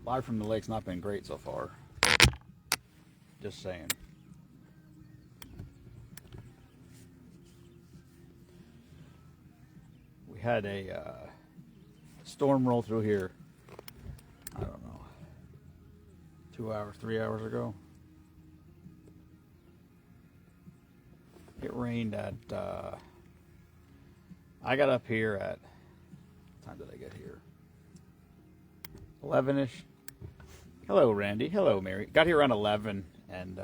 Live from the lake's not been great so far. Just saying. We had a storm roll through here. I don't know. 2 hours, 3 hours ago. It rained at. I got up here at. What time did I get here? 11ish. Hello, Randy. Hello, Mary. Got here around 11 and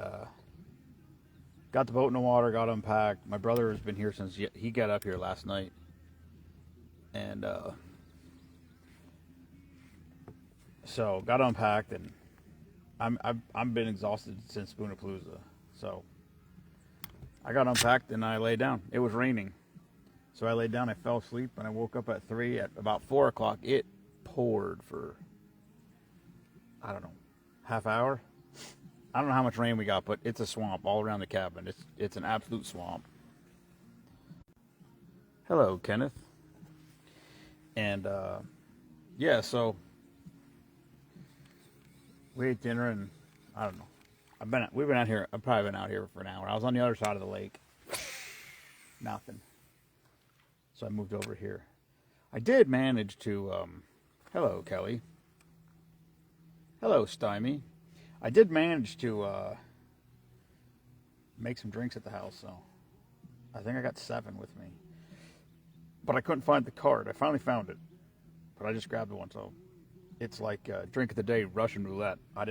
got the boat in the water, got unpacked. My brother has been here since he got up here last night. And so got unpacked, and I've been exhausted since Spoonapalooza. So I got unpacked and I laid down. It was raining. So I laid down, I fell asleep, and I woke up at 3. At about 4 o'clock, it poured for, I don't know, half hour. I don't know how much rain we got, but it's a swamp all around the cabin. It's an absolute swamp. Hello, Kenneth. And yeah, so we ate dinner, and I don't know. We've been out here. I've probably been out here for an hour. I was on the other side of the lake. Nothing. So I moved over here. I did manage to. Hello, Kelly. Hello, Stymie. I did manage to make some drinks at the house, so I think I got 7 with me. But I couldn't find the card. I finally found it, but I just grabbed one. So it's like drink of the day, Russian roulette. I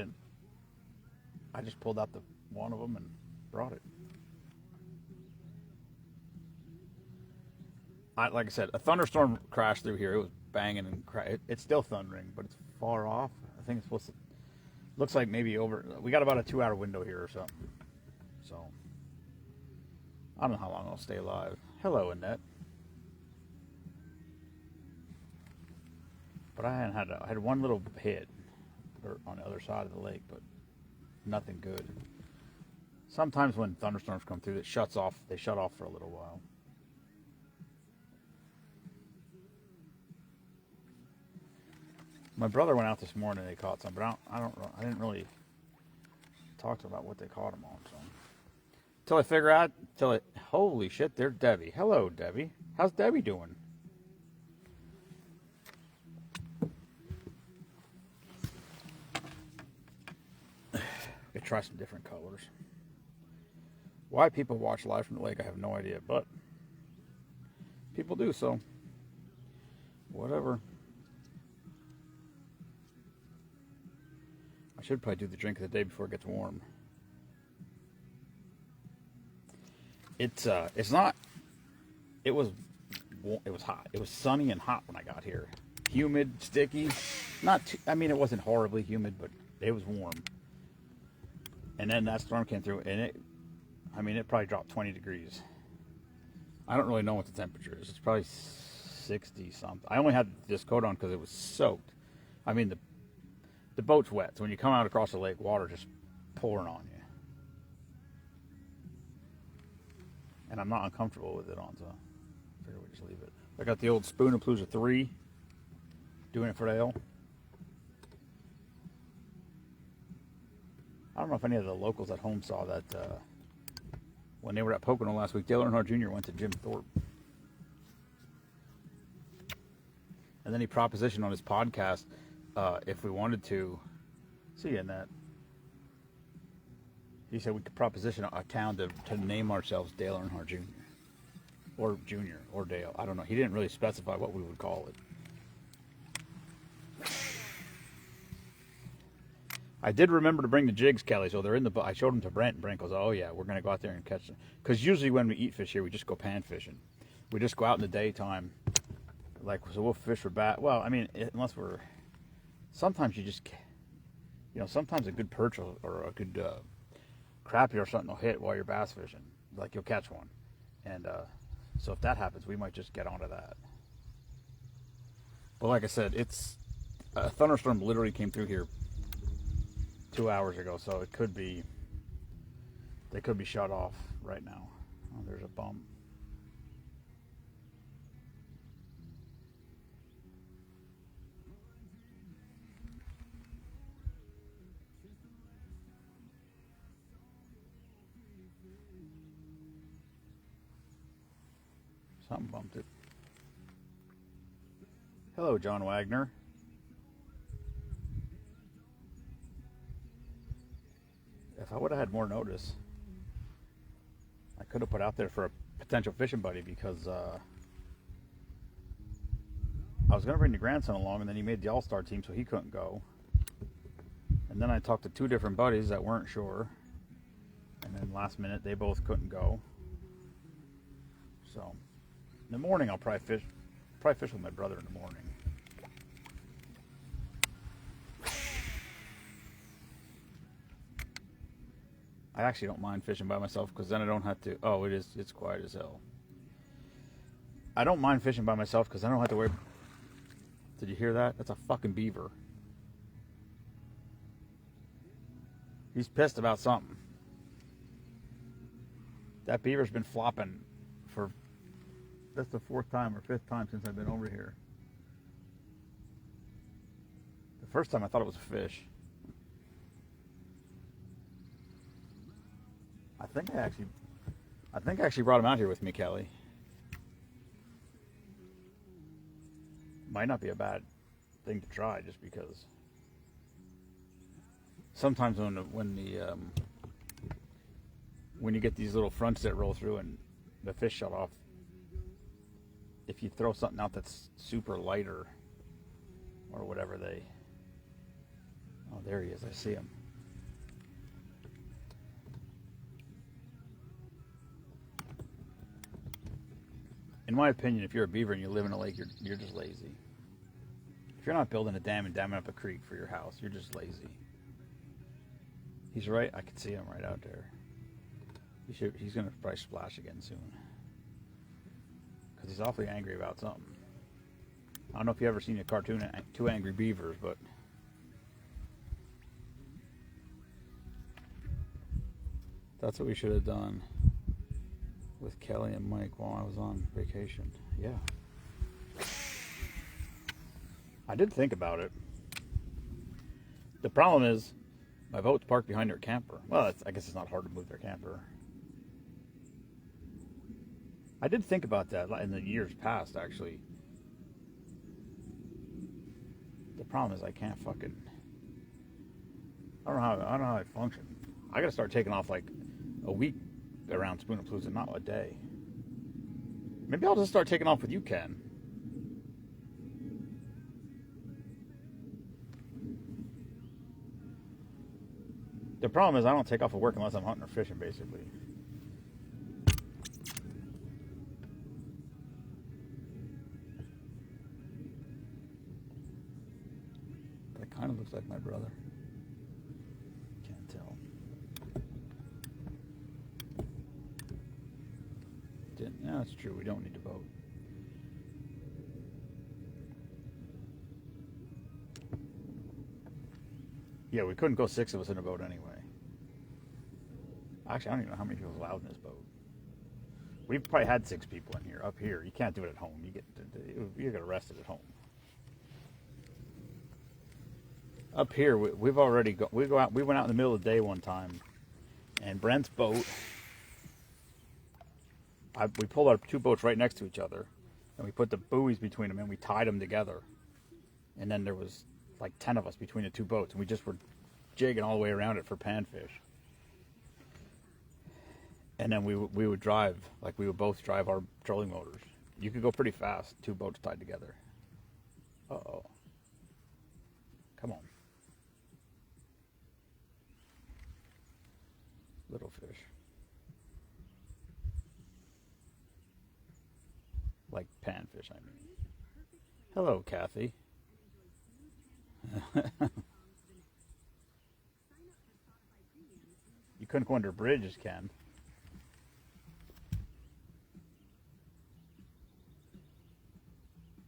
just pulled out one of them and brought it. Like I said, a thunderstorm crashed through here. It was banging and it's still thundering, but it's far off. I think it's supposed to. Looks like maybe over. We got about a 2-hour window here or something. So I don't know how long I'll stay alive. Hello, Annette. But I had one little hit on the other side of the lake, but nothing good. Sometimes when thunderstorms come through, it shuts off. They shut off for a little while. My brother went out this morning. They caught some, but I didn't really talk about what they caught them on. So until I figure out, holy shit, there's Debbie. Hello, Debbie. How's Debbie doing? Could try some different colors. Why people watch live from the lake, I have no idea, but people do, so whatever. I should probably do the drink of the day before it gets warm. It's not. It was hot. It was sunny and hot when I got here. Humid, sticky. Not too, I mean, it wasn't horribly humid, but it was warm. And then that storm came through, and it probably dropped 20 degrees. I don't really know what the temperature is. It's probably 60 something. I only had this coat on because it was soaked. I mean, the boat's wet, so when you come out across the lake, water just pouring on you. And I'm not uncomfortable with it on, so I figured we just leave it. I got the old Spoonapalooza 3, doing it for ale. I don't know if any of the locals at home saw that when they were at Pocono last week. Dale Earnhardt Jr. went to Jim Thorpe. And then he propositioned on his podcast if we wanted to, see you in that. He said we could proposition a town to name ourselves Dale Earnhardt Jr. Or Jr. or Dale. I don't know. He didn't really specify what we would call it. I did remember to bring the jigs, Kelly, so they're in the boat. I showed them to Brent, and Brent goes, oh, yeah, we're going to go out there and catch them. Because usually when we eat fish here, we just go pan fishing. We just go out in the daytime. So we'll fish for bass. Well, I mean, unless we're... Sometimes you just... sometimes a good perch or a good crappie or something will hit while you're bass fishing. Like, you'll catch one. And so if that happens, we might just get onto that. But like I said, a thunderstorm literally came through here 2 hours ago, so they could be shut off right now. Oh, there's a bump. Something bumped it. Hello, John Wagner. If I would have had more notice, I could have put out there for a potential fishing buddy, because I was going to bring the grandson along, and then he made the all-star team, so he couldn't go. And then I talked to 2 different buddies that weren't sure, and then last minute they both couldn't go. So in the morning I'll probably fish with my brother in the morning. I actually don't mind fishing by myself, because then I don't have to. Oh, it's quiet as hell. I don't mind fishing by myself because I don't have to worry. Did you hear that? That's a fucking beaver. He's pissed about something. That beaver's been flopping for, that's the 4th time or 5th time since I've been over here. The first time I thought it was a fish. I think I actually brought him out here with me, Kelly. Might not be a bad thing to try, just because sometimes when you get these little fronts that roll through and the fish shut off, if you throw something out that's super light or whatever, oh, there he is, I see him. In my opinion, if you're a beaver and you live in a lake, you're just lazy. If you're not building a dam and damming up a creek for your house, you're just lazy. He's right. I can see him right out there. He's going to probably splash again soon, because he's awfully angry about something. I don't know if you've ever seen a cartoon, 2 Angry Beavers, but that's what we should have done with Kelly and Mike while I was on vacation. Yeah. I did think about it. The problem is, my boat's parked behind their camper. Well, I guess it's not hard to move their camper. I did think about that in the years past, actually. The problem is I can't fucking... I don't know how I function. I gotta start taking off like a week around Spoonapalooza, not a day. Maybe I'll just start taking off with you, Ken. The problem is I don't take off of work unless I'm hunting or fishing, basically. That kind of looks like my brother. Can't tell. No, it's true. We don't need a boat. Yeah, we couldn't go 6 of us in a boat anyway. Actually, I don't even know how many people are allowed in this boat. We've probably had 6 people in here. Up here, you can't do it at home. You get arrested at home. Up here, we went out in the middle of the day one time, and Brent's boat. We pulled our 2 boats right next to each other, and we put the buoys between them, and we tied them together. And then there was like 10 of us between the 2 boats, and we just were jigging all the way around it for panfish. And then we would drive, like we would both drive our trolling motors. You could go pretty fast, 2 boats tied together. Uh-oh. Come on. Little fish. Like panfish, I mean. Hello, Kathy. You couldn't go under bridges, Ken.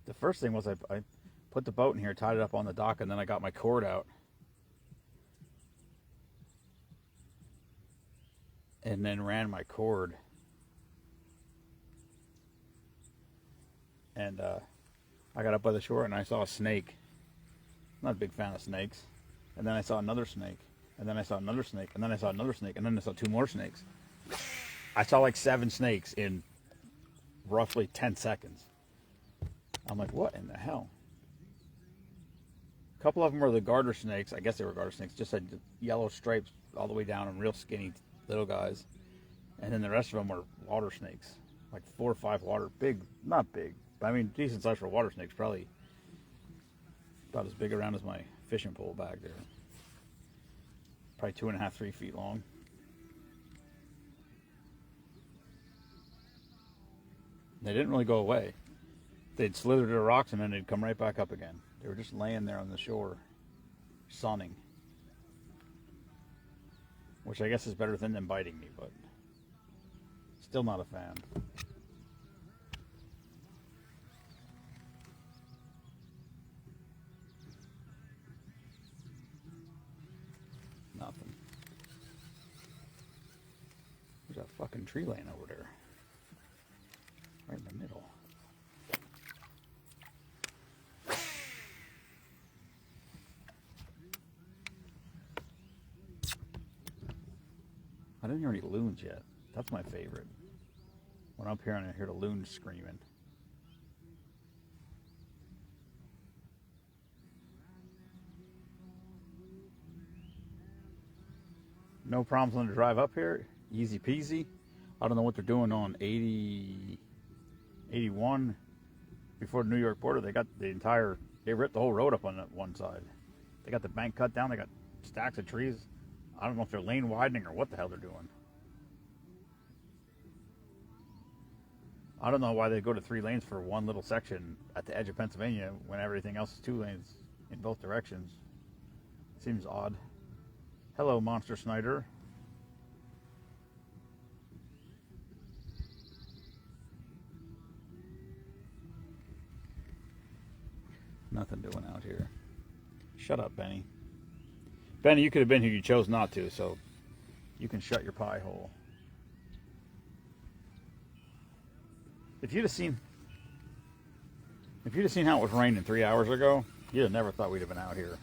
The first thing was I put the boat in here, tied it up on the dock, and then I got my cord out. And then ran my cord. And I got up by the shore and I saw a snake. I'm not a big fan of snakes. And then I saw another snake. And then I saw another snake. And then I saw another snake. And then I saw 2 more snakes. I saw like 7 snakes in roughly 10 seconds. I'm like, what in the hell? A couple of them were the garter snakes. I guess they were garter snakes. Just had yellow stripes all the way down and real skinny little guys. And then the rest of them were water snakes. Like 4 or 5 big, not big, but I mean decent size for water snakes. Probably about as big around as my fishing pole bag there. Probably 2.5, 3 feet long. They didn't really go away. They'd slither to the rocks and then they'd come right back up again. They were just laying there on the shore, sunning. Which I guess is better than them biting me, but still not a fan. Nothing. There's that fucking tree laying over there. Right in the middle. I didn't hear any loons yet. That's my favorite. When I'm up here and I hear the loons screaming. No problems on the drive up here. Easy peasy. I don't know what they're doing on 80, 81 before the New York border. They got they ripped the whole road up on that one side. They got the bank cut down. They got stacks of trees. I don't know if they're lane widening or what the hell they're doing. I don't know why they go to 3 lanes for one little section at the edge of Pennsylvania when everything else is 2 lanes in both directions. Seems odd. Hello, Monster Snyder. Nothing doing out here. Shut up, Benny. Benny, you could have been here. You chose not to, so you can shut your pie hole. If you'd have seen how it was raining 3 hours ago, you'd have never thought we'd have been out here.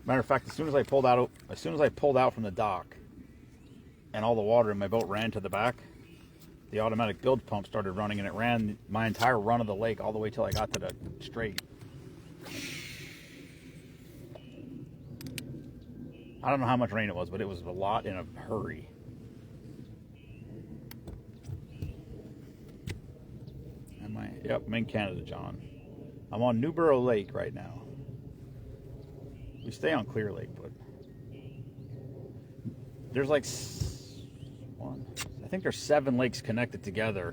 Matter of fact, as soon as I pulled out from the dock, and all the water in my boat ran to the back, the automatic bilge pump started running, and it ran my entire run of the lake all the way till I got to the strait. I don't know how much rain it was, but it was a lot in a hurry. Yep, I'm in Canada, John. I'm on Newborough Lake right now. We stay on Clear Lake, but there's like I think there's 7 lakes connected together.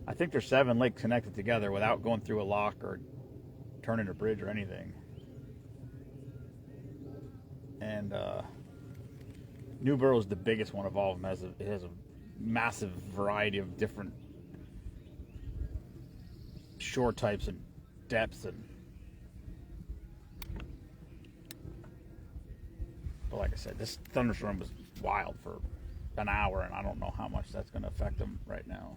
I think there's 7 lakes connected together without going through a lock or turning a bridge or anything. And Newborough is the biggest one of all of them. It has a massive variety of different shore types and depths, but like I said, this thunderstorm was wild for an hour, and I don't know how much that's going to affect them right now.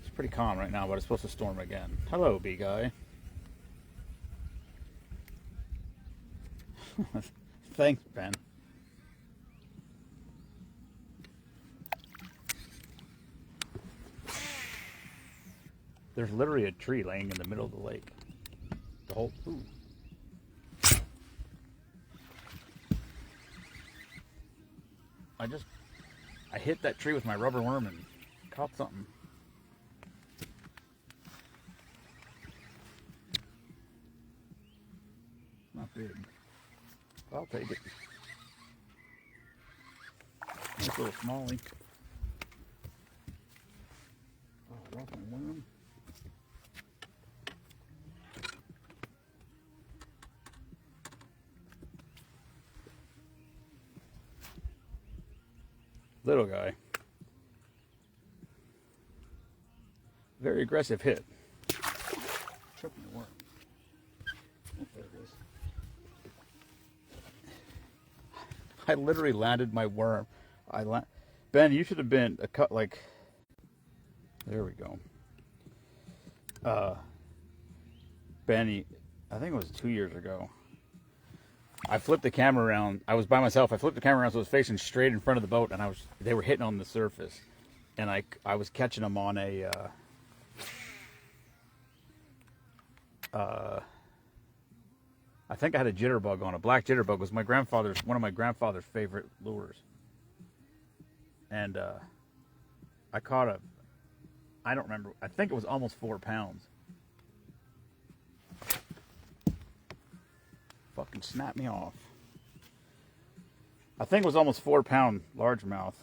It's pretty calm right now, but it's supposed to storm again. Hello, bee guy. Thanks, Ben. There's literally a tree laying in the middle of the lake. The whole... Ooh. I hit that tree with my rubber worm and caught something. Not big. I'll take it. Nice little smallie. Oh, I lost my worm. Little guy. Very aggressive hit. Tripped my worm. Oh, there it is. I literally landed my worm. Ben, you should have been a cut like. There we go. Benny, I think it was 2 years ago. I flipped the camera around. I was by myself. I flipped the camera around so it was facing straight in front of the boat, and they were hitting on the surface, and I was catching them on a I think I had a jitterbug on. A black jitterbug was one of my grandfather's favorite lures, and I caught I don't remember. I think it was almost 4 pounds. Fucking snap me off. I think it was almost 4 pound largemouth.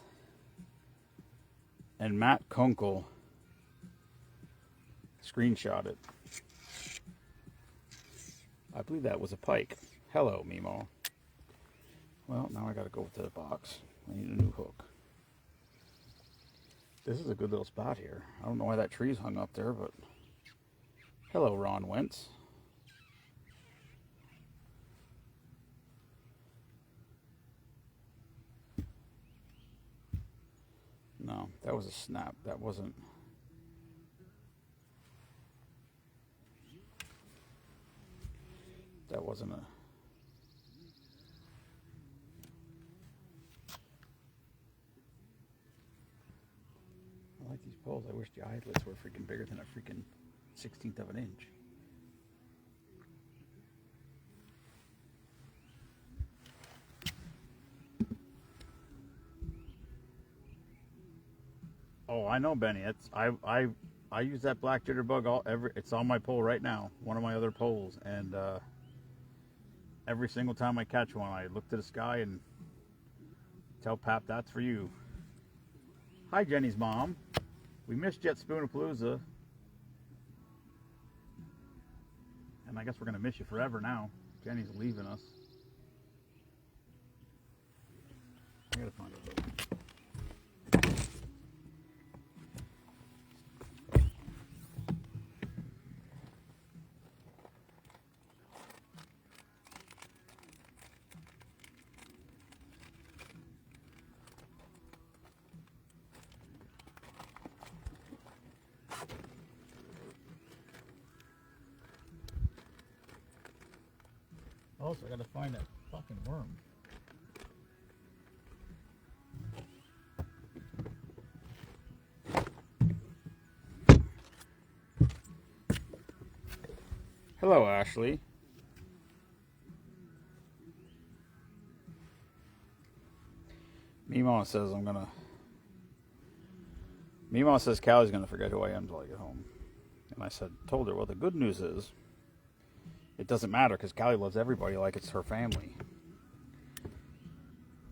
And Matt Kunkel screenshot it. I believe that was a pike. Hello, Mimo. Well, now I gotta go to the box. I need a new hook. This is a good little spot here. I don't know why that tree's hung up there, but... Hello, Ron Wentz. No, that was a snap. That wasn't... That wasn't a... I like these poles. I wish the eyelets were freaking bigger than a freaking 1/16 of an inch. Oh, I know, Benny. I use that black jitterbug it's on my pole right now. One of my other poles, and every single time I catch one, I look to the sky and tell Pap that's for you. Hi, Jenny's mom. We missed Jet Spoonapalooza. And I guess we're going to miss you forever now. Jenny's leaving us. I got to find a boat. Also, I gotta find that fucking worm. Hello, Ashley. Mima says Mima says Callie's gonna forget who I am till I get home. And I told her, well, the good news is, it doesn't matter because Callie loves everybody like it's her family.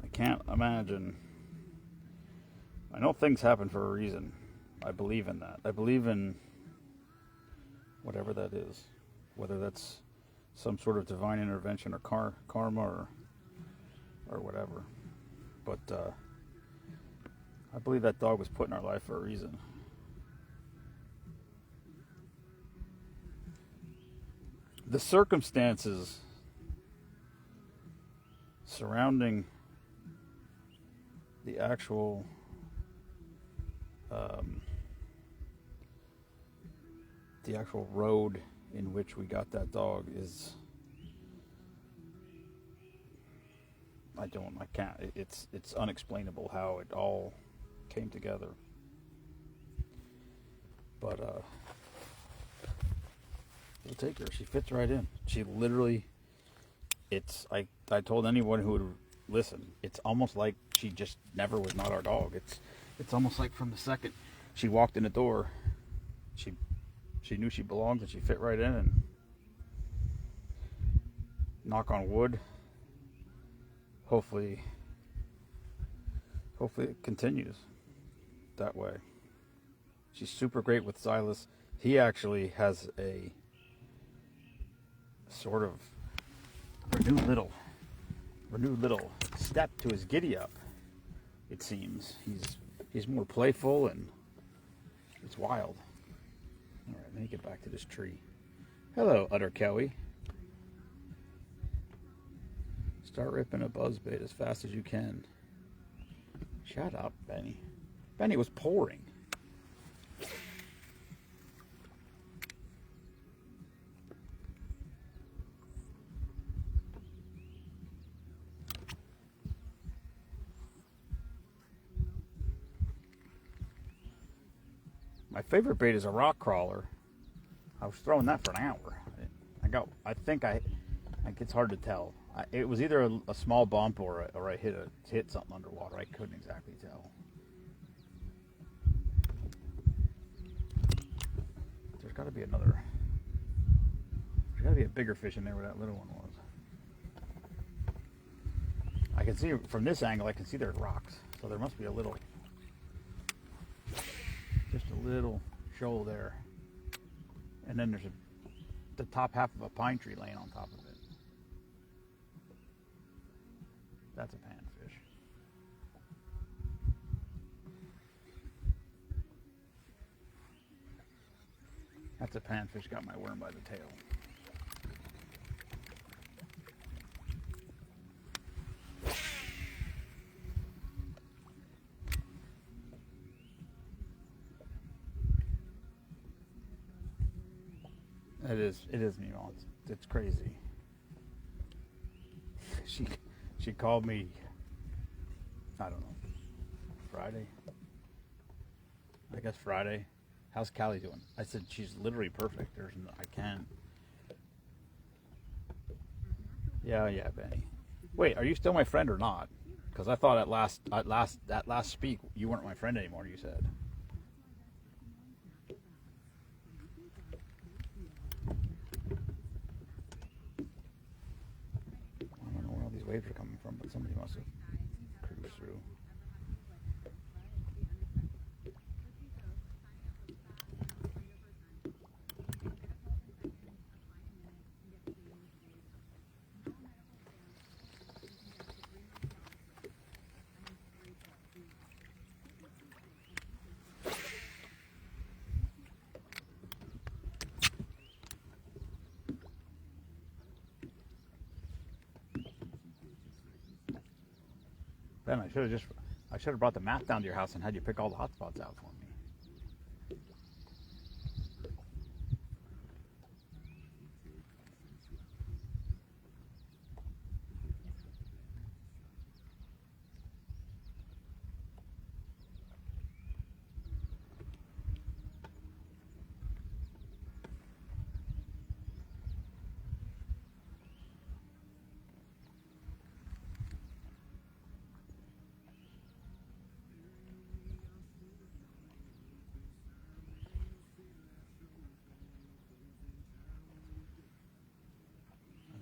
I can't imagine. I know things happen for a reason. I believe in that. I believe in whatever that is. Whether that's some sort of divine intervention or karma or whatever. But I believe that dog was put in our life for a reason. The circumstances surrounding the actual road in which we got that dog is I can't, it's unexplainable how it all came together. But we'll take her. She fits right in. She literally, I told anyone who would listen, it's almost like she just never was not our dog. It's almost like from the second she walked in the door, she knew she belonged and she fit right in, and knock on wood, hopefully it continues that way. She's super great with Silas. He actually has a sort of renewed little step to his giddy up. It seems he's more playful and it's wild. All right, let me get back to this tree. Hello, Utter Kelly. Start ripping a buzzbait as fast as you can. Shut up, Benny. Benny was pouring. My favorite bait is a rock crawler. I was throwing that for an hour. I think it's hard to tell. It was either a small bump or I hit something underwater. I couldn't exactly tell. There's got to be a bigger fish in there where that little one was. I can see from this angle, I can see there's rocks. So there must be just a little shoal there. And then there's the top half of a pine tree laying on top of it. That's a panfish. That's a panfish, got my worm by the tail. It is Mimo. It's crazy. She called me, I don't know, Friday. I guess Friday. How's Callie doing? I said she's literally perfect. I can't. Yeah, Benny. Wait, are you still my friend or not? Because I thought at last speak you weren't my friend anymore. You said. I don't know where all these waves are coming from, but somebody must have cruised through. Ben, I should have brought the map down to your house and had you pick all the hot spots out for me.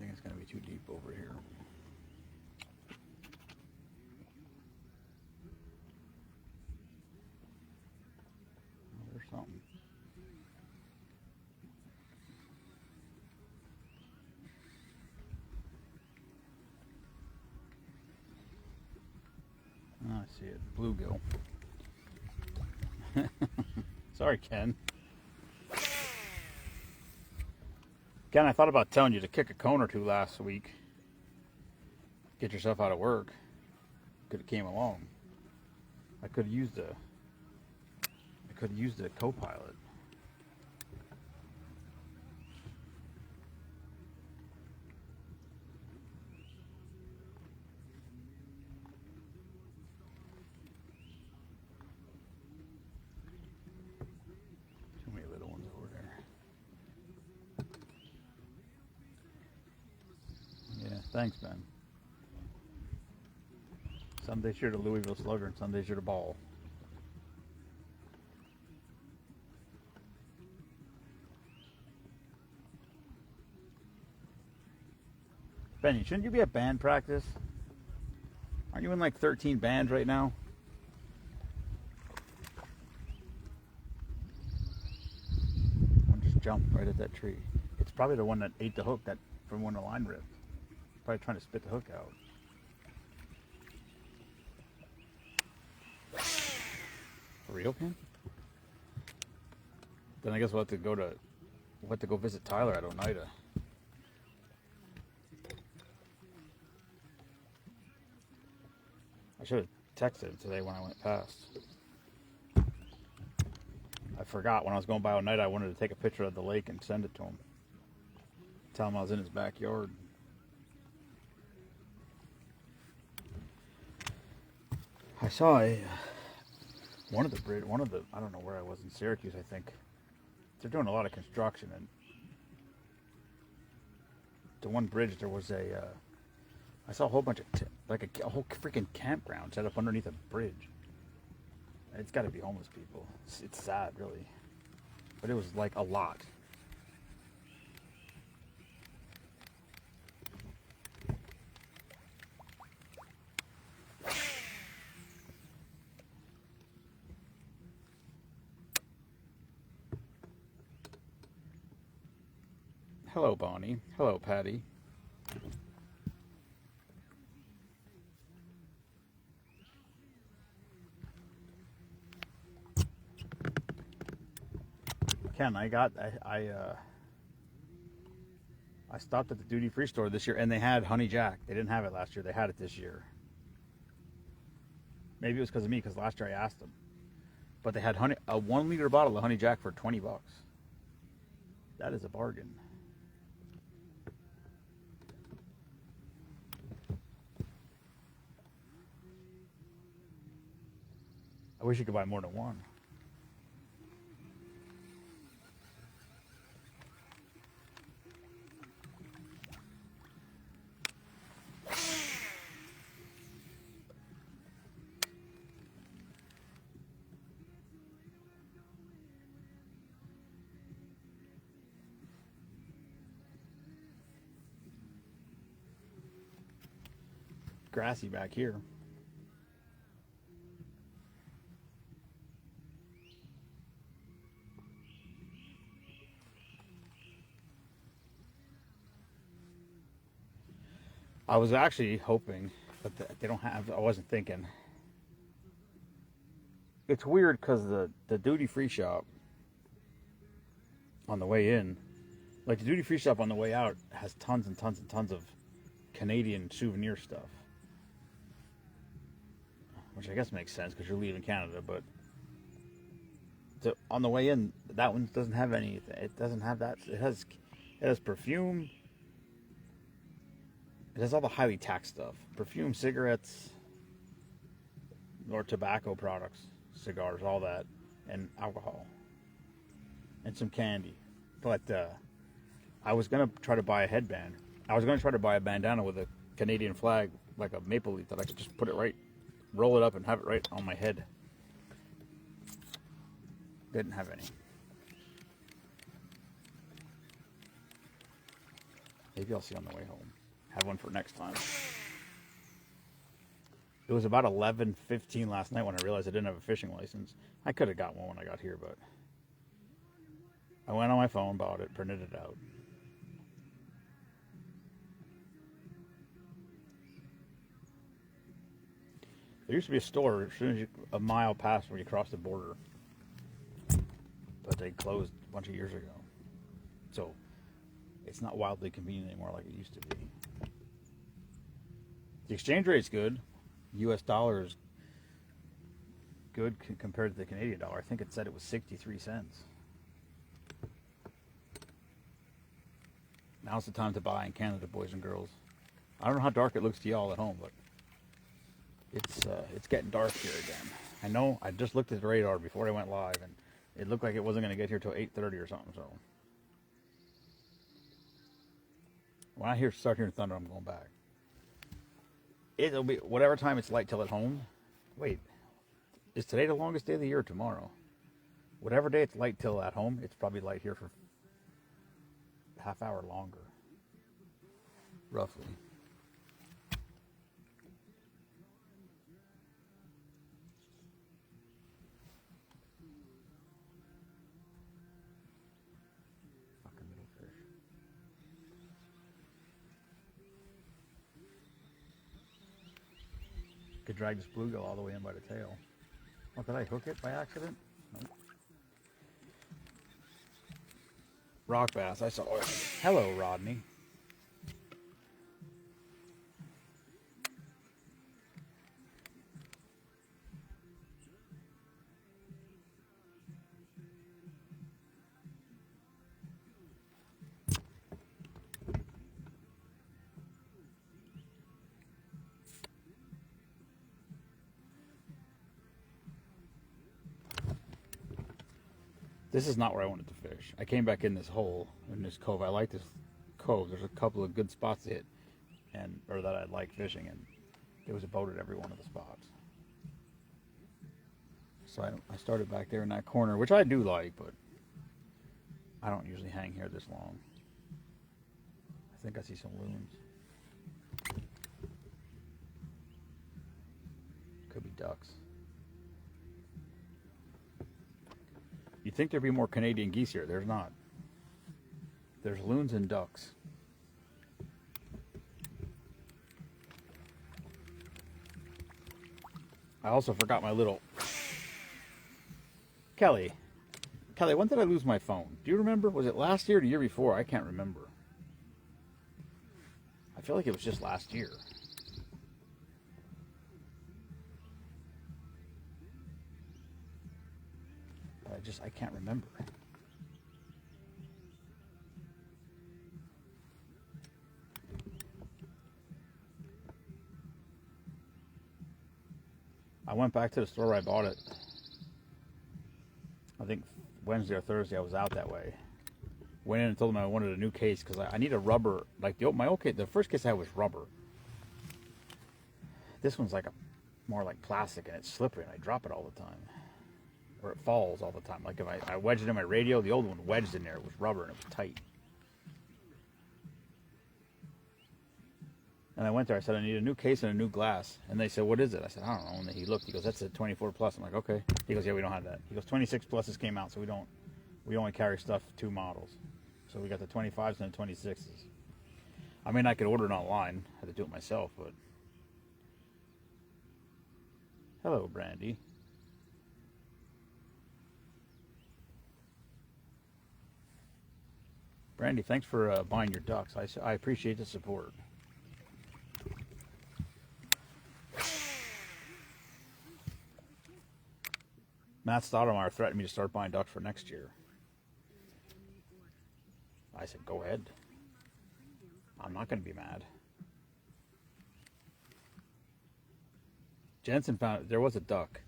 It's going to be too deep over here. Oh, there's something. Oh, I see it. Bluegill. Sorry, Ken. Ken, I thought about telling you to kick a cone or two last week. Get yourself out of work. Could have came along. I could have used the co-pilot. Too many little ones over there. Yeah, thanks, Ben. Some days you're the Louisville Slugger and some days you're the ball. Benny, shouldn't you be at band practice? Aren't you in like 13 bands right now? One just jumped right at that tree. It's probably the one that ate the hook from when the line ripped. Probably trying to spit the hook out. For real, Ken? Then I guess we'll have to go visit Tyler at Oneida. I should have texted him today when I went past. I forgot when I was going by Oneida, I wanted to take a picture of the lake and send it to him. Tell him I was in his backyard. I saw I don't know where I was in Syracuse. I think they're doing a lot of construction, and the one bridge there was I saw a whole bunch of a whole freaking campground set up underneath a bridge. It's got to be homeless people. It's sad, really, but it was like a lot. Hello, Bonnie. Hello, Patty. Ken, I stopped at the duty free store this year, and they had Honey Jack. They didn't have it last year. They had it this year. Maybe it was because of me, because last year I asked them. But they had a 1 liter bottle of Honey Jack for $20. That is a bargain. I wish you could buy more than one. Grassy back here. I was actually hoping, but they don't have. I wasn't thinking. It's weird because the duty free shop on the way in, like the duty free shop on the way out, has tons and tons and tons of Canadian souvenir stuff, which I guess makes sense because you're leaving Canada. But on the way in, that one doesn't have any. It doesn't have that. It has perfume. It has all the highly taxed stuff: perfume, cigarettes, or tobacco products, cigars, all that, and alcohol, and some candy. But I was gonna try to buy a headband. I was gonna try to buy a bandana with a Canadian flag, like a maple leaf, that I could just put it right, roll it up, and have it right on my head. Didn't have any. Maybe I'll see on the way home. Have one for next time. It was about 11:15 last night when I realized I didn't have a fishing license. I could have got one when I got here, but I went on my phone, bought it, printed it out. There used to be a store as soon as a mile past when you cross the border, but they closed a bunch of years ago. So it's not wildly convenient anymore like it used to be. The exchange rate's good. U.S. dollar is good compared to the Canadian dollar. I think it said it was 63 cents. Now's the time to buy in Canada, boys and girls. I don't know how dark it looks to y'all at home, but it's getting dark here again. I know. I just looked at the radar before I went live, and it looked like it wasn't going to get here till 8:30 or something. So when I start hearing thunder, I'm going back. It'll be whatever time it's light till at home. Wait, is today the longest day of the year or tomorrow? Whatever day it's light till at home, it's probably light here for half hour longer, roughly. Fucking little fish. Could drag this bluegill all the way in by the tail. Oh, did I hook it by accident? Nope. Rock bass, I saw it. Hello, Rodney. This is not where I wanted to fish. I came back in this hole, in this cove. I like this cove. There's a couple of good spots to hit, or that I like fishing, and there was a boat at every one of the spots. So I started back there in that corner, which I do like, but I don't usually hang here this long. I think I see some loons. Could be ducks. You'd think there'd be more Canadian geese here. There's not. There's loons and ducks. I also forgot my little... Kelly, when did I lose my phone? Do you remember? Was it last year or the year before? I can't remember. I feel like it was just last year. But I can't remember. I went back to the store where I bought it. I think Wednesday or Thursday I was out that way. Went in and told them I wanted a new case because I need a rubber. Like my old case, the first case I had was rubber. This one's like more like plastic and it's slippery and I drop it all the time. Or it falls all the time. Like if I wedged it in my radio, the old one wedged in there. It was rubber and it was tight. And I went there. I said, I need a new case and a new glass. And they said, what is it? I said, I don't know. And then he looked. He goes, that's a 24 plus. I'm like, okay. He goes, yeah, we don't have that. He goes, 26 pluses came out, so we only carry stuff 2 models. So we got the 25s and the 26s. I mean, I could order it online. I had to do it myself, but. Hello, Brandy. Brandy, thanks for buying your ducks. I appreciate the support. Matt Stoudemire threatened me to start buying ducks for next year. I said, go ahead. I'm not going to be mad. Jensen found there was a duck.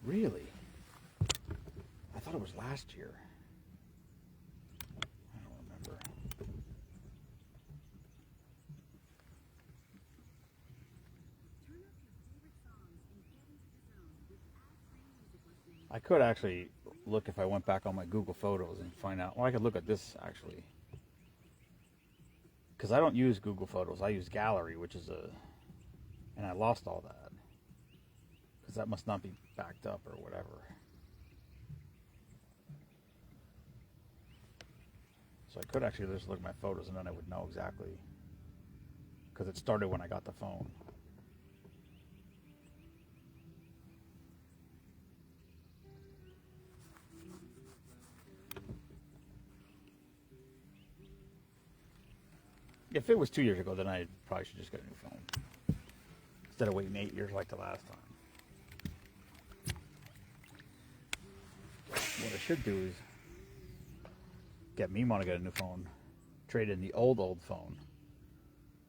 Really? I thought it was last year. I don't remember. I could actually look if I went back on my Google Photos and find out. Well, I could look at this actually. Because I don't use Google Photos. I use Gallery, which is and I lost all that. Because that must not be backed up or whatever. So I could actually just look at my photos and then I would know exactly. Because it started when I got the phone. If it was 2 years ago, then I probably should just get a new phone. Instead of waiting 8 years like the last time. What I should do is get Mima to get a new phone, trade in the old phone,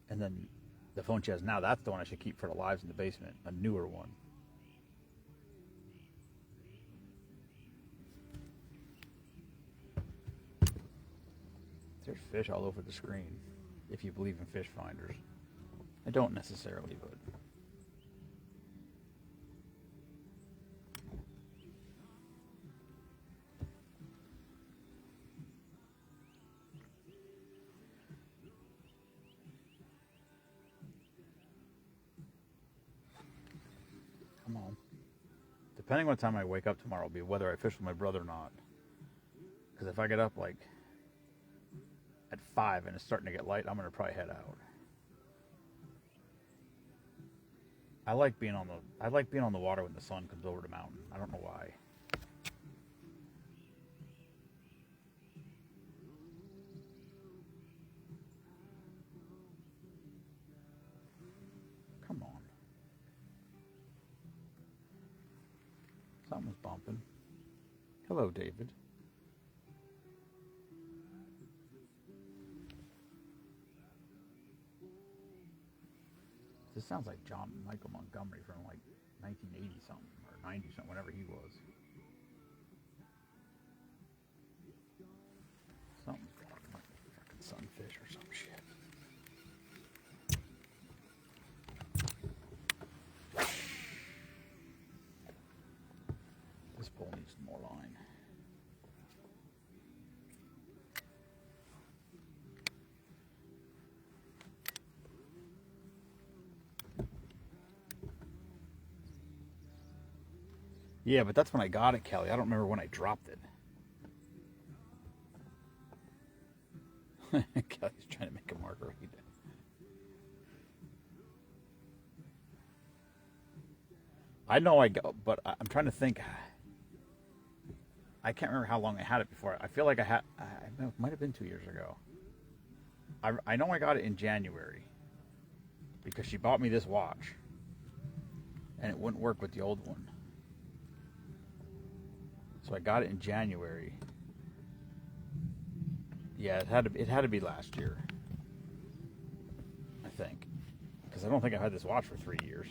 and then the phone she has now, that's the one I should keep for the lives in the basement, a newer one. There's fish all over the screen. If you believe in fish finders. I don't necessarily, but come on. Depending on what time I wake up tomorrow will be whether I fish with my brother or not. Because if I get up like at 5 and it's starting to get light, I'm going to probably head out. I like being on the water when the sun comes over the mountain. I don't know why. Come on. Something's bumping. Hello, David. This sounds like John Michael Montgomery from like 1980 something or 90 something, whenever he was. sunfish or some shit. This pole needs more line. Yeah, but that's when I got it, Kelly. I don't remember when I dropped it. Kelly's trying to make a margarita. I know I go, but I'm trying to think. I can't remember how long I had it before. I feel like it might have been 2 years ago. I know I got it in January because she bought me this watch and it wouldn't work with the old one. So I got it in January. Yeah, it had to be last year, I think, because I don't think I've had this watch for 3 years.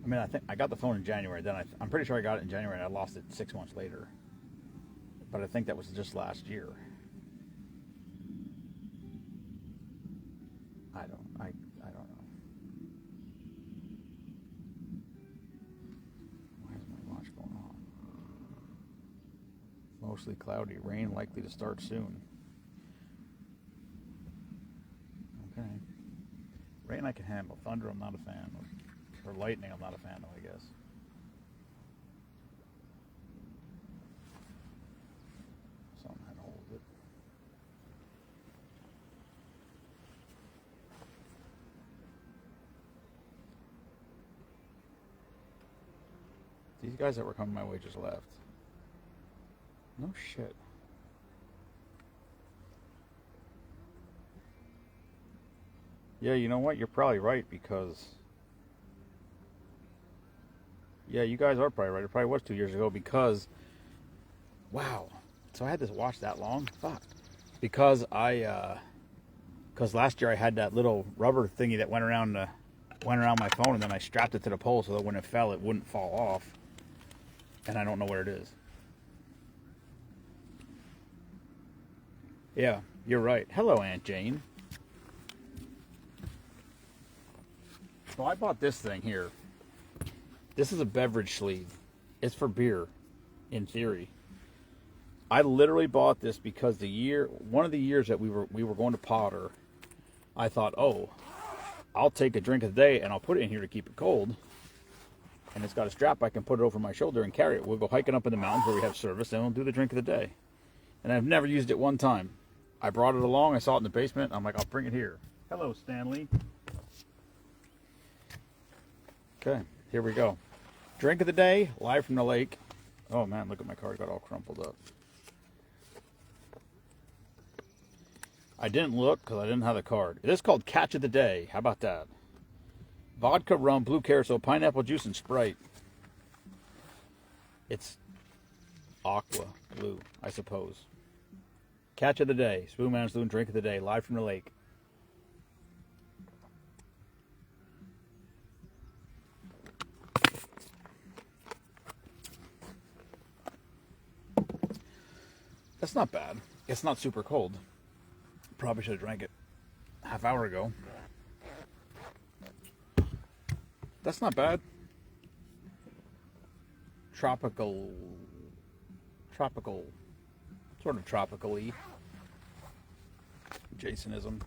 I mean, I think I got the phone in January. Then I'm pretty sure I got it in January, and I lost it 6 months later. But I think that was just last year. I don't know. Why is my watch going on? Mostly cloudy. Rain likely to start soon. Okay. Rain I can handle. Thunder I'm not a fan of. Or lightning I'm not a fan of, I guess. Something had to hold it. These guys that were coming my way just left. No shit. Yeah, you know what? You're probably right because... Yeah, you guys are probably right. It probably was 2 years ago because... Wow. So I had this watch that long? Fuck. Because because last year I had that little rubber thingy that went around my phone, and then I strapped it to the pole so that when it fell, it wouldn't fall off. And I don't know where it is. Yeah, you're right. Hello, Aunt Jane. So I bought this thing here. This is a beverage sleeve. It's for beer, in theory. I literally bought this because one of the years that we were going to Potter, I thought, oh, I'll take a drink of the day and I'll put it in here to keep it cold. And it's got a strap. I can put it over my shoulder and carry it. We'll go hiking up in the mountains where we have service, and we'll do the drink of the day. And I've never used it one time. I brought it along. I saw it in the basement. I'm like, I'll bring it here. Hello, Stanley. Okay, here we go. Drink of the day, live from the lake. Oh man, look at my card, got all crumpled up. I didn't look because I didn't have the card. It is called Catch of the Day. How about that? Vodka, rum, blue carousel, pineapple juice, and Sprite. It's aqua blue, I suppose. Catch of the Day. Spoonman Saloon, drink of the day, live from the lake. That's not bad. It's not super cold. Probably should have drank it half hour ago. That's not bad. Tropical, sort of tropical-y. Jasonism.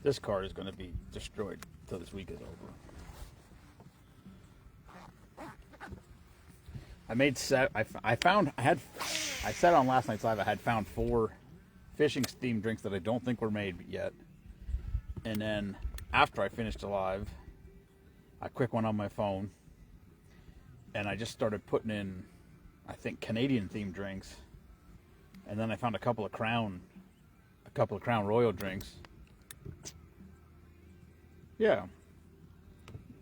This card is going to be destroyed until this week is over. I said on last night's live I had found 4 fishing themed drinks that I don't think were made yet. And then after I finished the live, I quick one on my phone, and I just started putting in, I think, Canadian themed drinks. And then I found a couple of Crown Royal drinks. Yeah,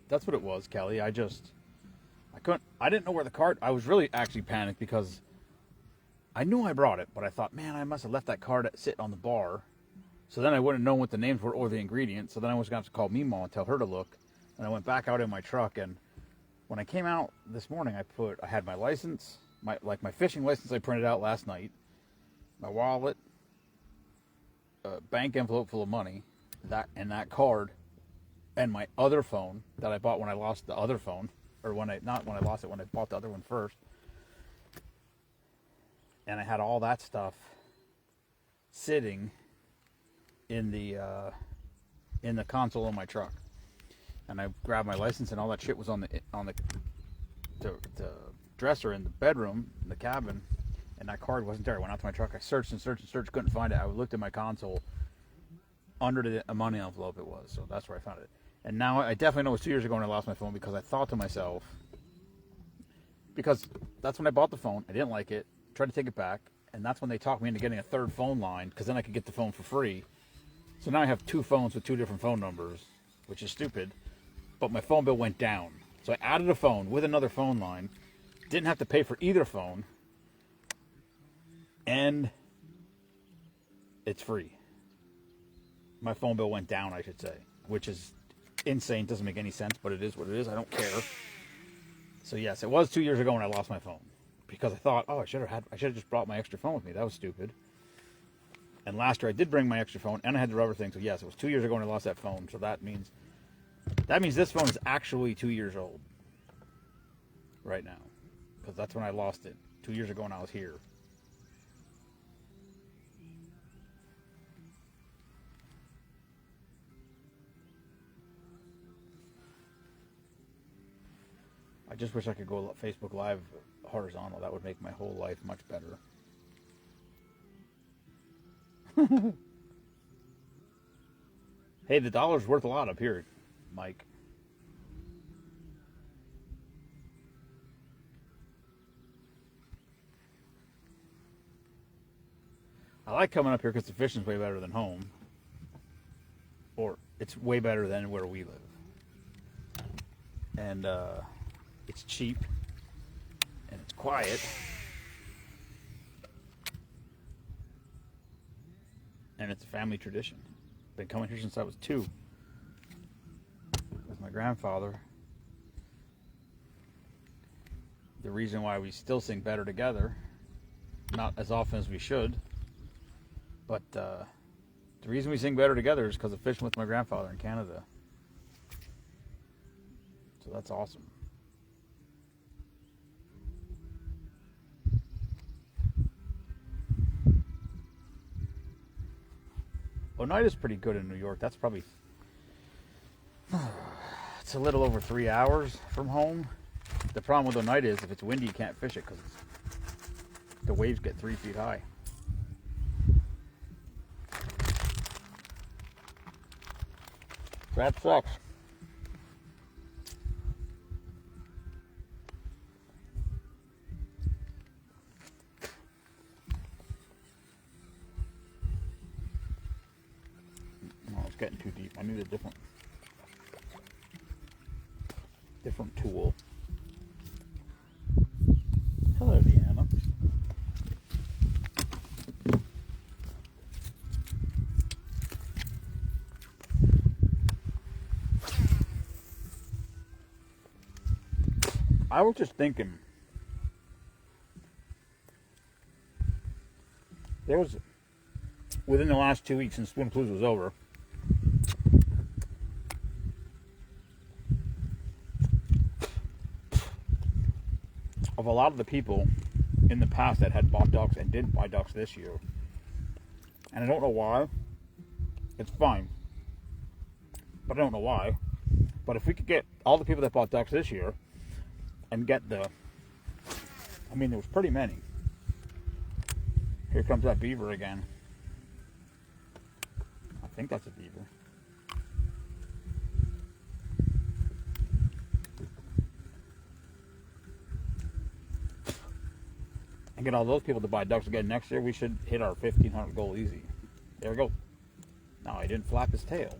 that's what it was, Kelly. I didn't know where the card. I was really actually panicked because I knew I brought it, but I thought, man, I must have left that card sit on the bar. So then I wouldn't know what the names were or the ingredients. So then I was going to have to call Meemaw and tell her to look. And I went back out in my truck, and when I came out this morning, I had my license, my fishing license I printed out last night, my wallet, a bank envelope full of money, that card, and my other phone that I bought when I lost the other phone, or when I lost it, when I bought the other one first. And I had all that stuff sitting in the console of my truck. And I grabbed my license, and all that shit was on the dresser in the bedroom, in the cabin, and that card wasn't there. I went out to my truck. I searched and searched and searched, couldn't find it. I looked at my console. Under a money envelope it was, so that's where I found it. And now I definitely know it was 2 years ago when I lost my phone, because I thought to myself, because that's when I bought the phone, I didn't like it, tried to take it back, and that's when they talked me into getting a third phone line, because then I could get the phone for free. So now I have 2 phones with 2 different phone numbers, which is stupid, but my phone bill went down. So I added a phone with another phone line, didn't have to pay for either phone, and it's free. My phone bill went down, I should say, which is insane. Doesn't make any sense, but it is what it is. I don't care. So yes, it was 2 years ago when I lost my phone, because I thought, oh, I should have just brought my extra phone with me. That was stupid. And last year I did bring my extra phone, and I had the rubber thing. So yes, it was 2 years ago when I lost that phone. So that means this phone is actually 2 years old right now, because that's when I lost it 2 years ago when I was here. I just wish I could go Facebook Live horizontal. That would make my whole life much better. Hey, the dollar's worth a lot up here, Mike. I like coming up here because the fishing's way better than home. Or it's way better than where we live. And, it's cheap, and it's quiet, and it's a family tradition. Been coming here since I was 2 with my grandfather. The reason why we still sing Better Together, not as often as we should, but the reason we sing Better Together is because of fishing with my grandfather in Canada. So that's awesome. Oneida's pretty good in New York. That's probably, it's a little over 3 hours from home. The problem with Oneida is if it's windy, you can't fish it because the waves get 3 feet high. That sucks. Getting too deep. I need a different tool. Hello, Deanna. I was just thinking, there was, within the last 2 weeks since Spoonman Saloon was over, of a lot of the people in the past that had bought ducks and didn't buy ducks this year. And I don't know why. It's fine. But I don't know why. But if we could get all the people that bought ducks this year and get there was pretty many. Here comes that beaver again. I think that's a beaver. And get all those people to buy ducks again next year, we should hit our 1,500 goal easy. There we go. Now, he didn't flap his tail.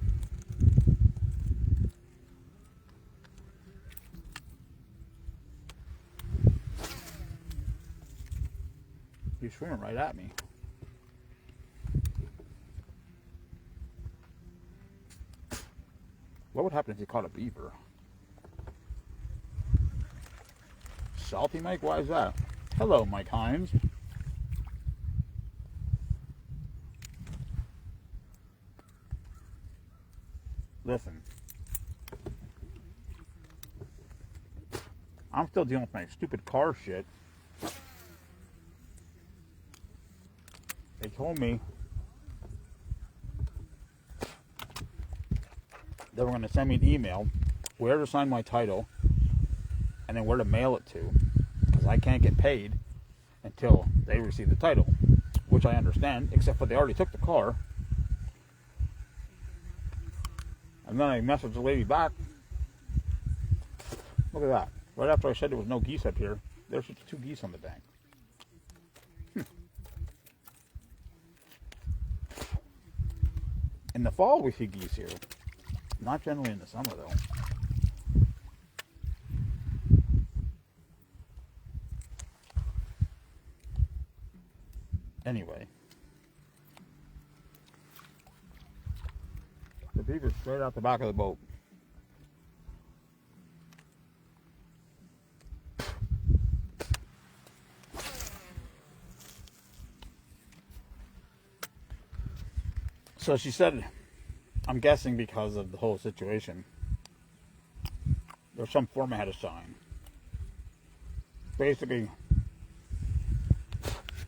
He's swimming right at me. What would happen if you caught a beaver? Salty, Mike? Why is that? Hello, Mike Hines. Listen, I'm still dealing with my stupid car shit. They told me they were going to send me an email where to sign my title and then where to mail it to, because I can't get paid until they receive the title, which I understand, except for they already took the car. And then I messaged the lady back. Look at that. Right after I said there was no geese up here, there's just 2 geese on the bank. In the fall we see geese here. Not generally in the summer though. Anyway. The beaver's straight out the back of the boat. So she said, I'm guessing because of the whole situation, there's some form I had to sign. Basically,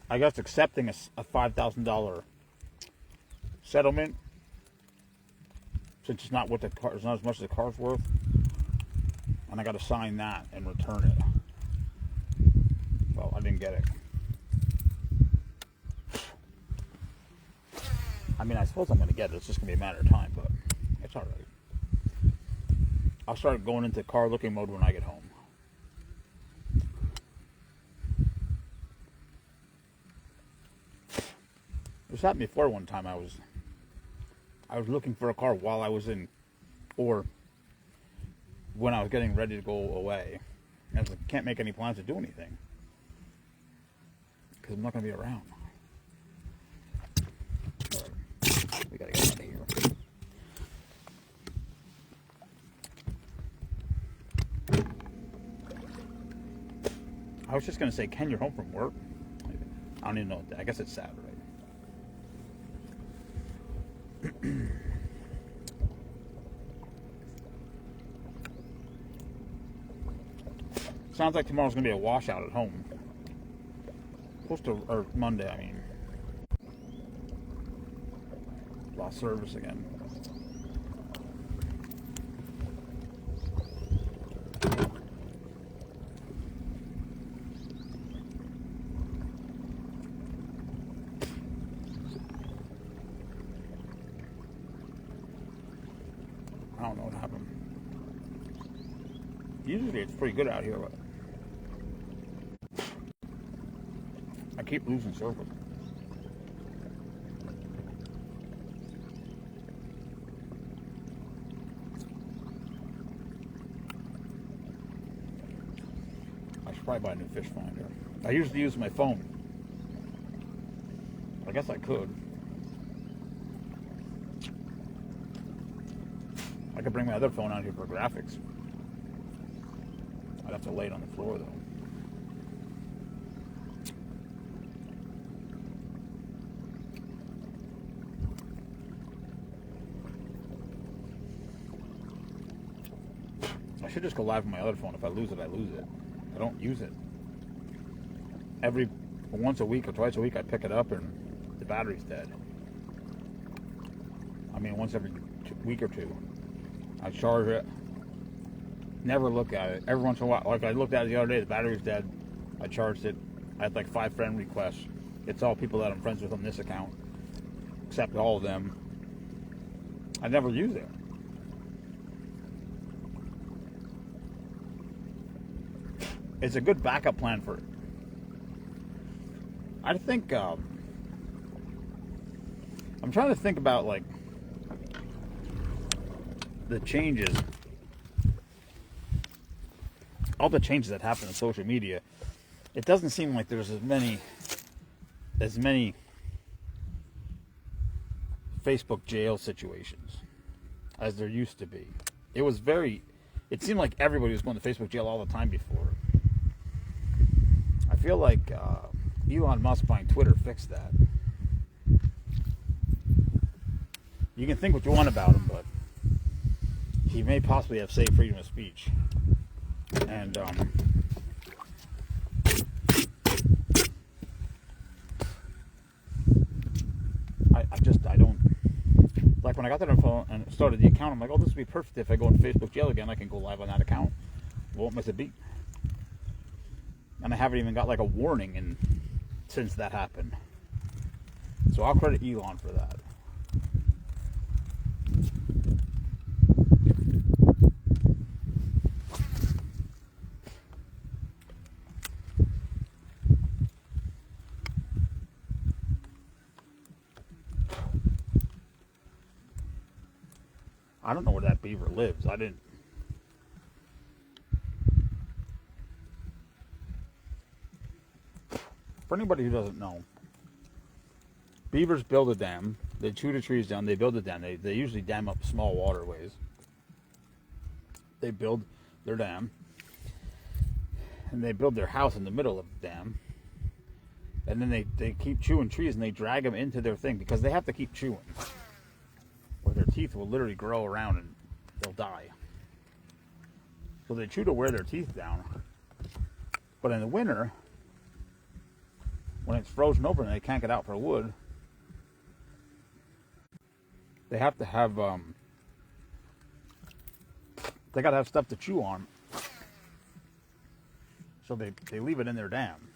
I guess accepting a $5,000 settlement, since it's not what the car, it's not as much as the car's worth, and I got to sign that and return it. Well, I didn't get it. I mean, I suppose I'm going to get it. It's just going to be a matter of time, but it's all right. I'll start going into car looking mode when I get home. This happened before one time. I was looking for a car while I was in, or when I was getting ready to go away. And I was like, can't make any plans to do anything because I'm not going to be around. We gotta get out of here. I was just gonna say, Ken, you're home from work? I don't even know. I guess it's Saturday. Sounds like tomorrow's gonna be a washout at home. Supposed to, or Monday, I mean. Lost service again. I don't know what happened. Usually it's pretty good out here, but I keep losing service. Probably buy a new fish finder. I usually use my phone. I guess I could. I could bring my other phone out here for graphics. I'd have to lay it on the floor though. I should just go live on my other phone. If I lose it, I lose it. I don't use it. Once a week or twice a week I pick it up and the battery's dead. I mean, once every week or two. I charge it. Never look at it. Every once in a while, like I looked at it the other day, the battery's dead. I charged it. I had like 5 friend requests. It's all people that I'm friends with on this account. Except all of them. I never use it. It's a good backup plan for it. I think, I'm trying to think about, like, the changes, all the changes that happen in social media. It doesn't seem like there's as many Facebook jail situations as there used to be. It seemed like everybody was going to Facebook jail all the time before. I feel like Elon Musk buying Twitter fixed that. You can think what you want about him, but he may possibly have saved freedom of speech. And I don't like when I got that info and started the account. I'm like, oh, this would be perfect if I go in Facebook jail again. I can go live on that account. Won't miss a beat. And I haven't even got like a warning since that happened. So I'll credit Elon for that. I don't know where that beaver lives. I didn't. For anybody who doesn't know, beavers build a dam. They chew the trees down. They build a dam. They usually dam up small waterways. They build their dam. And they build their house in the middle of the dam. And then they keep chewing trees and they drag them into their thing because they have to keep chewing. Or their teeth will literally grow around and they'll die. So they chew to wear their teeth down. But in the winter, when it's frozen over and they can't get out for wood, they have to have, they gotta have stuff to chew on. So they leave it in their dam.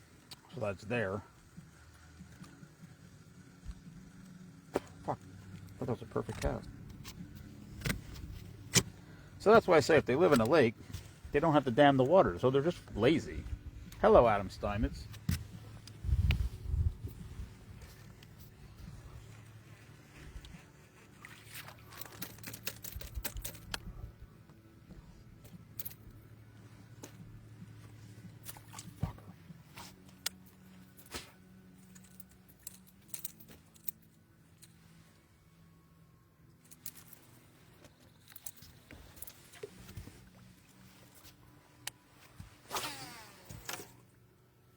So that's there. Fuck, I thought that was a perfect cast. So that's why I say if they live in a lake, they don't have to dam the water. So they're just lazy. Hello, Adam Steinmetz.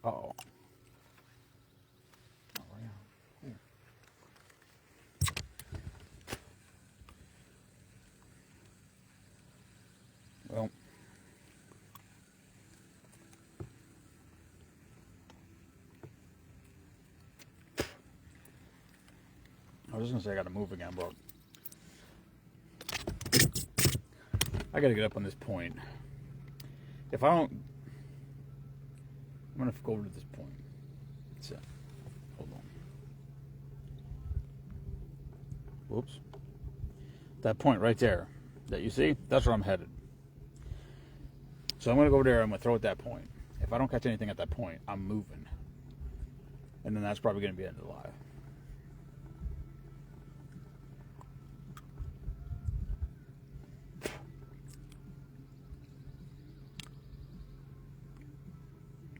Uh-oh. Oh, yeah. Well, I was just going to say I got to move again, but I got to get up on this point. If I don't, I'm going to go over to this point. So, hold on. Whoops. That point right there that you see, that's where I'm headed. So I'm going to go over there, I'm going to throw at that point. If I don't catch anything at that point, I'm moving. And then that's probably going to be the end of the live.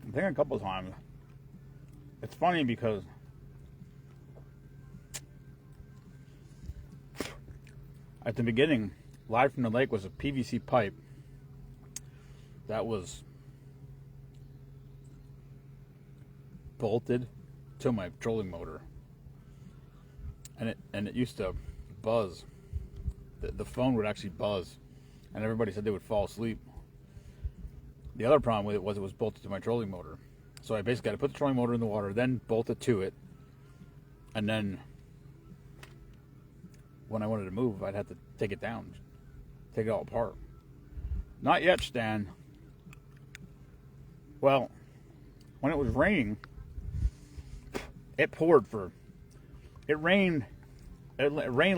I'm thinking a couple of times. It's funny because at the beginning, live from the lake was a PVC pipe that was bolted to my trolling motor, and it used to buzz. The phone would actually buzz, and everybody said they would fall asleep. The other problem with it was bolted to my trolling motor. So I basically had to put the trolling motor in the water, then bolt it to it, and then when I wanted to move, I'd have to take it down, take it all apart. Not yet, Stan. Well, when it was raining, it rained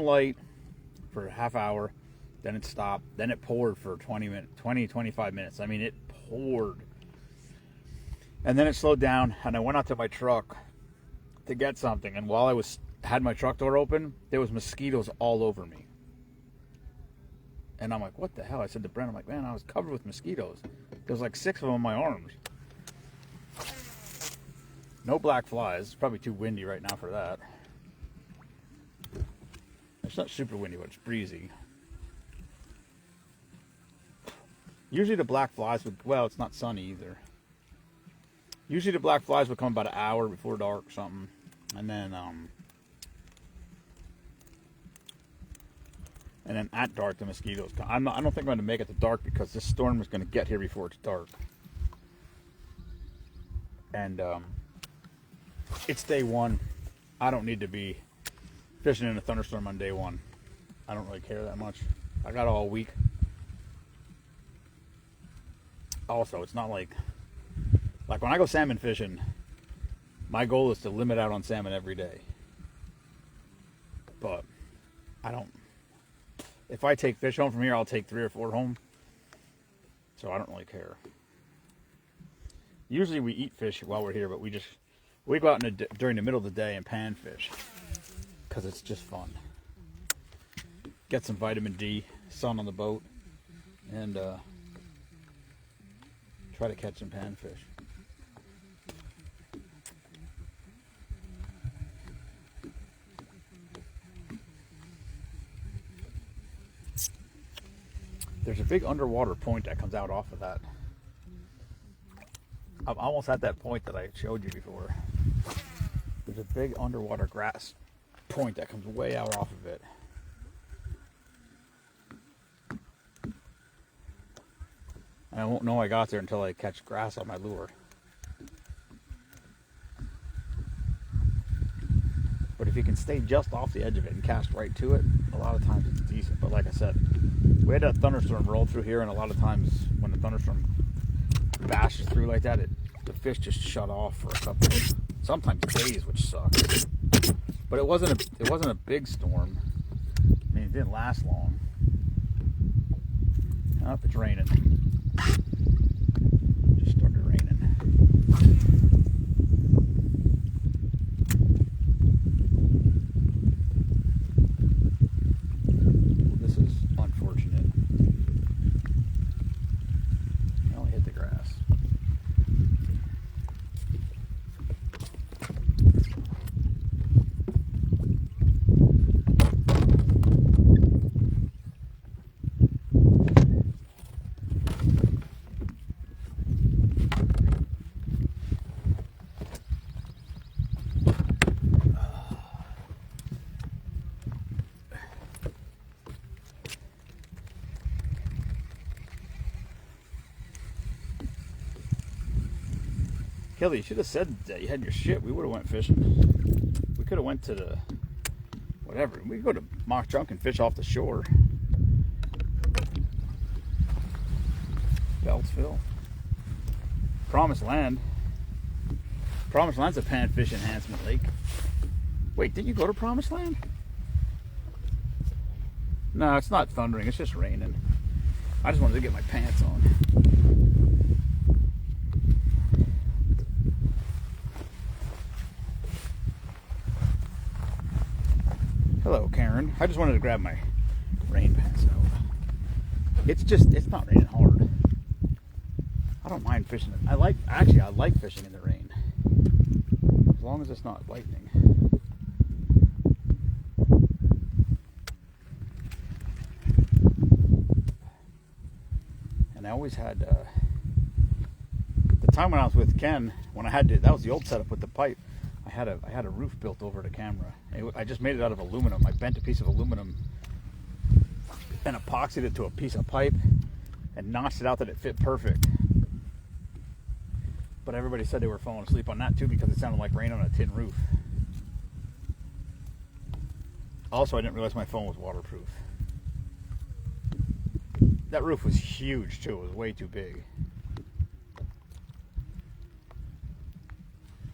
light for a half hour, then it stopped, then it poured for 25 minutes. I mean, it poured. And then it slowed down, and I went out to my truck to get something, and while I had my truck door open, there was mosquitoes all over me. And I'm like, what the hell? I said to Brent, I'm like, man, I was covered with mosquitoes. There was like 6 of them on my arms. No black flies. It's probably too windy right now for that. It's not super windy, but it's breezy. Usually the black flies would, well, it's not sunny either. Usually the black flies would come about an hour before dark or something. And then at dark the mosquitoes come. I don't think I'm going to make it to dark because this storm is going to get here before it's dark. And it's day one. I don't need to be fishing in a thunderstorm on day one. I don't really care that much. I got all week. Also, it's not like when I go salmon fishing, my goal is to limit out on salmon every day. But I don't. If I take fish home from here, I'll take 3 or 4 home. So I don't really care. Usually we eat fish while we're here, but we go out during the middle of the day and pan fish because it's just fun. Get some vitamin D, sun on the boat, and try to catch some panfish. There's a big underwater point that comes out off of that. I'm almost at that point that I showed you before. There's a big underwater grass point that comes way out off of it. And I won't know I got there until I catch grass on my lure. But if you can stay just off the edge of it and cast right to it, a lot of times it's decent. But like I said, we had that thunderstorm roll through here, and a lot of times when the thunderstorm bashes through like that, the fish just shut off for a couple of, sometimes days, which sucks. But it wasn't a big storm. I mean, it didn't last long. Oh, it's raining. Just started raining. Well, this is unfortunate. I only hit the grass. Kelly, you should have said that you had your shit. We would have went fishing. We could have went to the whatever. We could go to Mock Chunk and fish off the shore. Beltsville. Promised Land. Promised Land's a panfish enhancement lake. Wait, didn't you go to Promised Land? No, it's not thundering. It's just raining. I just wanted to get my pants on. Hello, Karen. I just wanted to grab my rain pants out. It's not raining hard. I don't mind fishing. I like fishing in the rain. As long as it's not lightning. And I always had, the time when I was with Ken, when I had to, that was the old setup with the pipe. I had a roof built over the camera. I just made it out of aluminum. I bent a piece of aluminum and epoxied it to a piece of pipe and notched it out that it fit perfect. But everybody said they were falling asleep on that too because it sounded like rain on a tin roof. Also, I didn't realize my phone was waterproof. That roof was huge too. It was way too big.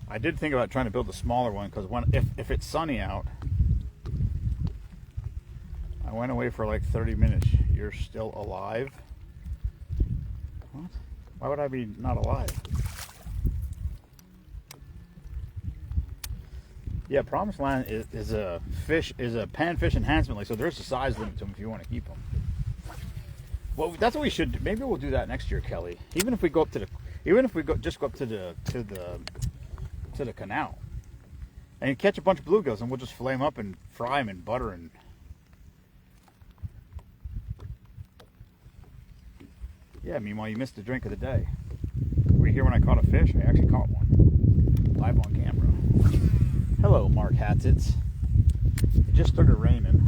I did think about trying to build a smaller one because if it's sunny out, I went away for like 30 minutes. You're still alive? What? Why would I be not alive? Yeah, Promised Land is a panfish enhancement lake, so there's a size limit to them if you want to keep them. Well, that's what we should do. Maybe we'll do that next year, Kelly. Even if we go up to the canal and catch a bunch of bluegills, and we'll just flame up and fry them in butter and yeah. Meanwhile, you missed the drink of the day. We hear when I caught a fish? I actually caught one. Live on camera. Hello, Mark Hatzits. It just started raining.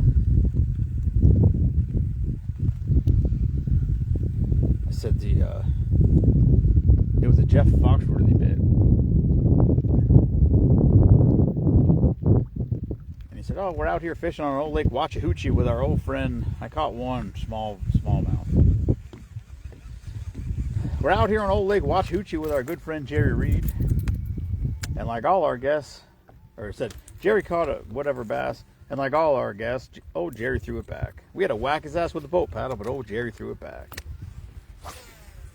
I said it was a Jeff Foxworthy bit. And he said, oh, we're out here fishing on Old Lake Watchahoochee with our old friend. I caught one smallmouth. We're out here on Old Lake Watchahoochee with our good friend Jerry Reed. And like all our guests, or it said, Jerry caught a whatever bass. And like all our guests, old Jerry threw it back. We had to whack his ass with the boat paddle, but old Jerry threw it back.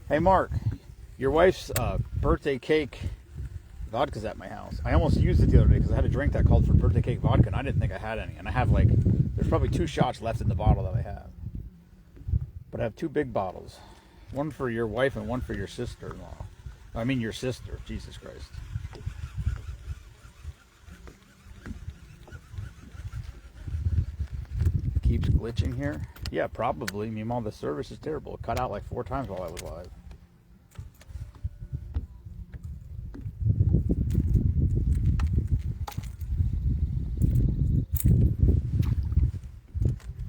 Hey, Mark, your wife's birthday cake vodka's at my house. I almost used it the other day because I had a drink that called for birthday cake vodka, and I didn't think I had any. And I have there's probably 2 shots left in the bottle that I have. But I have 2 big bottles. One for your wife and one for your sister-in-law. I mean your sister, Jesus Christ. Keeps glitching here. Yeah, probably. Meanwhile, the service is terrible. It cut out like 4 times while I was live.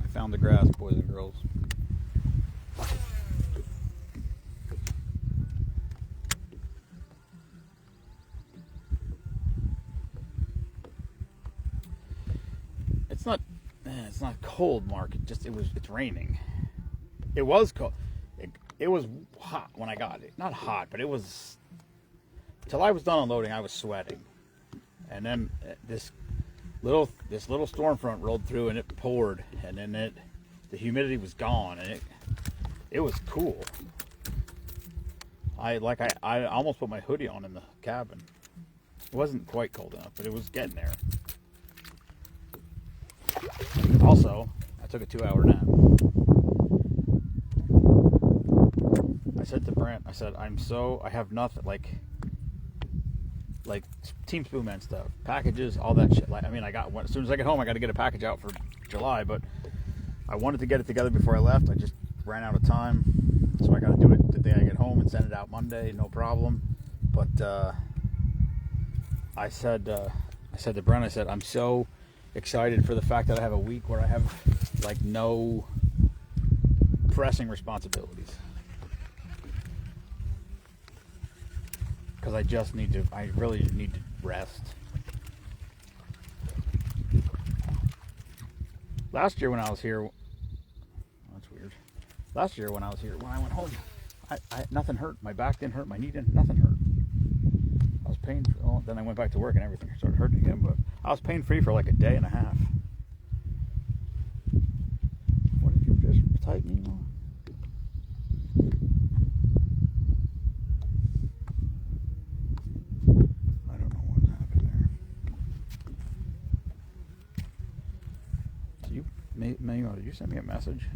I found the grass, boys and girls. It's not cold, Mark. It's raining. It was cold. It was hot when I got it. Not hot, but it was. Till I was done unloading, I was sweating. And then this little storm front rolled through and it poured, and then the humidity was gone, and it was cool. I almost put my hoodie on in the cabin. It wasn't quite cold enough, but it was getting there. Also, I took a 2-hour nap. I said to Brent, I have nothing, like Team Spoonman stuff, packages, all that shit. I got one. As soon as I get home, I got to get a package out for July, but I wanted to get it together before I left. I just ran out of time, so I got to do it the day I get home and send it out Monday, no problem. But I said to Brent, I'm so excited for the fact that I have a week where I have no pressing responsibilities, because I really need to rest. Last year when I was here, that's weird. Last year when I was here, when I went home, I nothing hurt. My back didn't hurt. My knee didn't. Nothing hurt. I was pain-free. Then I went back to work and everything started hurting again. But I was pain-free for like a day and a half. What did you just type me? I don't know what happened there. Did you send me a message?